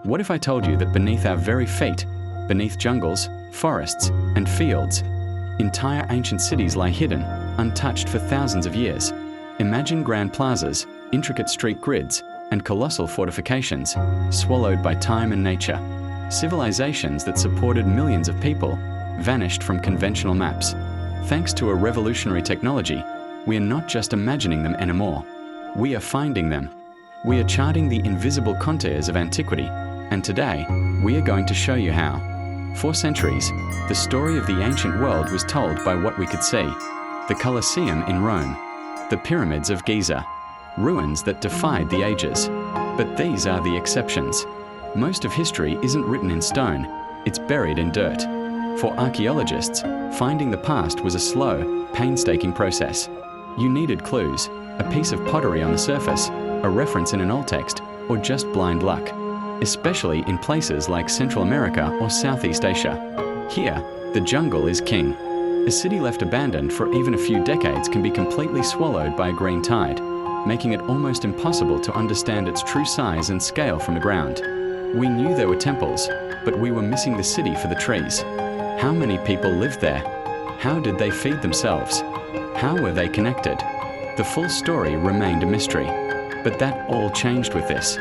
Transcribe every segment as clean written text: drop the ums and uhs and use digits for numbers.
What if I told you that beneath our very feet, beneath jungles, forests, and fields, entire ancient cities lie hidden, untouched for thousands of years? Imagine grand plazas, intricate street grids, and colossal fortifications, swallowed by time and nature. Civilizations that supported millions of people vanished from conventional maps. Thanks to a revolutionary technology, we are not just imagining them anymore. We are finding them. We are charting the invisible contours of antiquity, and today, we are going to show you how. For centuries, the story of the ancient world was told by what we could see. The Colosseum in Rome, the pyramids of Giza, ruins that defied the ages. But these are the exceptions. Most of history isn't written in stone, it's buried in dirt. For archaeologists, finding the past was a slow, painstaking process. You needed clues, a piece of pottery on the surface, a reference in an old text, or just blind luck. Especially in places like Central America or Southeast Asia. Here, the jungle is king. A city left abandoned for even a few decades can be completely swallowed by a green tide, making it almost impossible to understand its true size and scale from the ground. We knew there were temples, but we were missing the city for the trees. How many people lived there? How did they feed themselves? How were they connected? The full story remained a mystery. But that all changed with this.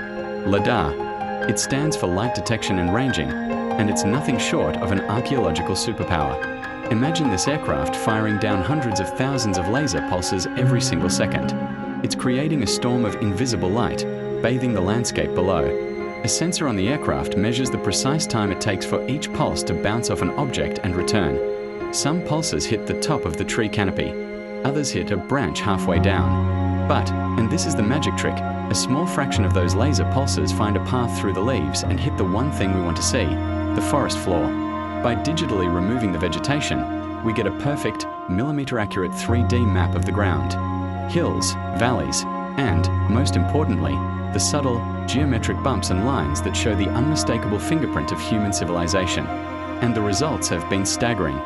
LiDAR. It stands for light detection and ranging, and it's nothing short of an archaeological superpower. Imagine this aircraft firing down hundreds of thousands of laser pulses every single second. It's creating a storm of invisible light, bathing the landscape below. A sensor on the aircraft measures the precise time it takes for each pulse to bounce off an object and return. Some pulses hit the top of the tree canopy, others hit a branch halfway down. But, and this is the magic trick, a small fraction of those laser pulses find a path through the leaves and hit the one thing we want to see, the forest floor. By digitally removing the vegetation, we get a perfect, millimeter-accurate 3D map of the ground. Hills, valleys, and, most importantly, the subtle, geometric bumps and lines that show the unmistakable fingerprint of human civilization. And the results have been staggering.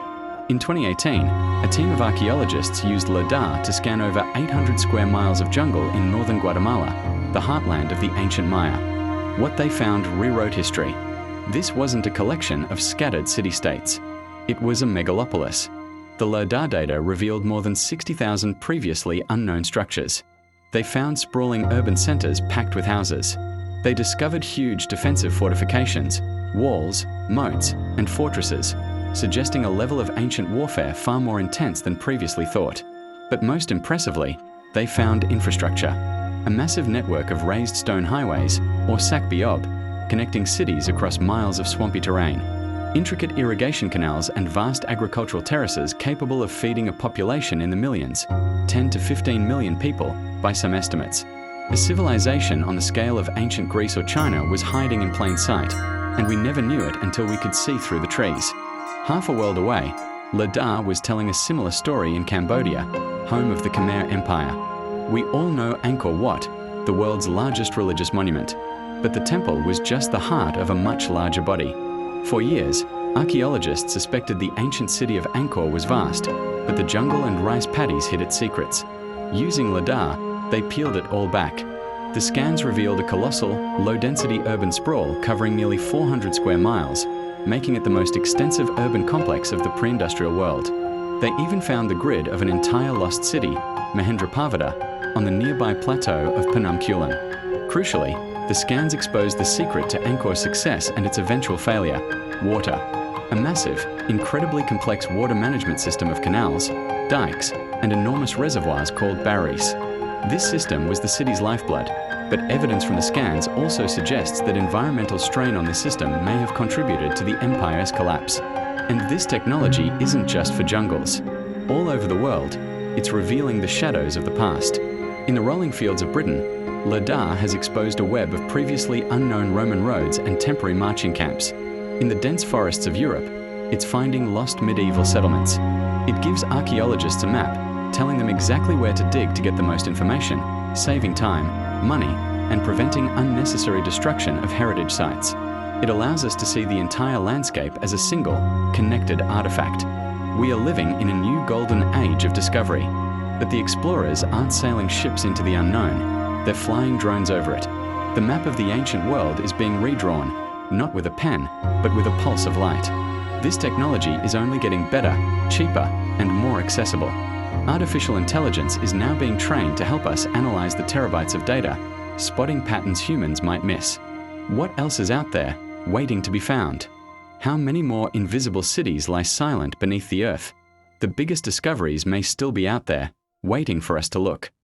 In 2018, a team of archaeologists used LiDAR to scan over 800 square miles of jungle in northern Guatemala, the heartland of the ancient Maya. What they found rewrote history. This wasn't a collection of scattered city-states. It was a megalopolis. The LiDAR data revealed more than 60,000 previously unknown structures. They found sprawling urban centers packed with houses. They discovered huge defensive fortifications, walls, moats, and fortresses, suggesting a level of ancient warfare far more intense than previously thought. But most impressively, they found infrastructure. A massive network of raised stone highways, or sac-biob, connecting cities across miles of swampy terrain. Intricate irrigation canals and vast agricultural terraces capable of feeding a population in the millions, 10 to 15 million people, by some estimates. A civilization on the scale of ancient Greece or China was hiding in plain sight, and we never knew it until we could see through the trees. Half a world away, LiDAR was telling a similar story in Cambodia, home of the Khmer Empire. We all know Angkor Wat, the world's largest religious monument, but the temple was just the heart of a much larger body. For years, archaeologists suspected the ancient city of Angkor was vast, but the jungle and rice paddies hid its secrets. Using LiDAR, they peeled it all back. The scans revealed a colossal, low-density urban sprawl covering nearly 400 square miles, making it the most extensive urban complex of the pre-industrial world. They even found the grid of an entire lost city, Mahendraparvata, on the nearby plateau of Penangkulan. Crucially, the scans exposed the secret to Angkor's success and its eventual failure: water. A massive, incredibly complex water management system of canals, dikes, and enormous reservoirs called barriers. This system was the city's lifeblood, but evidence from the scans also suggests that environmental strain on this system may have contributed to the empire's collapse. And this technology isn't just for jungles. All over the world, it's revealing the shadows of the past. In the rolling fields of Britain, LiDAR has exposed a web of previously unknown Roman roads and temporary marching camps. In the dense forests of Europe, it's finding lost medieval settlements. It gives archaeologists a map, telling them exactly where to dig to get the most information, saving time, money, and preventing unnecessary destruction of heritage sites. It allows us to see the entire landscape as a single, connected artifact. We are living in a new golden age of discovery. But the explorers aren't sailing ships into the unknown, they're flying drones over it. The map of the ancient world is being redrawn, not with a pen, but with a pulse of light. This technology is only getting better, cheaper, and more accessible. Artificial intelligence is now being trained to help us analyze the terabytes of data, spotting patterns humans might miss. What else is out there, waiting to be found? How many more invisible cities lie silent beneath the earth? The biggest discoveries may still be out there, waiting for us to look.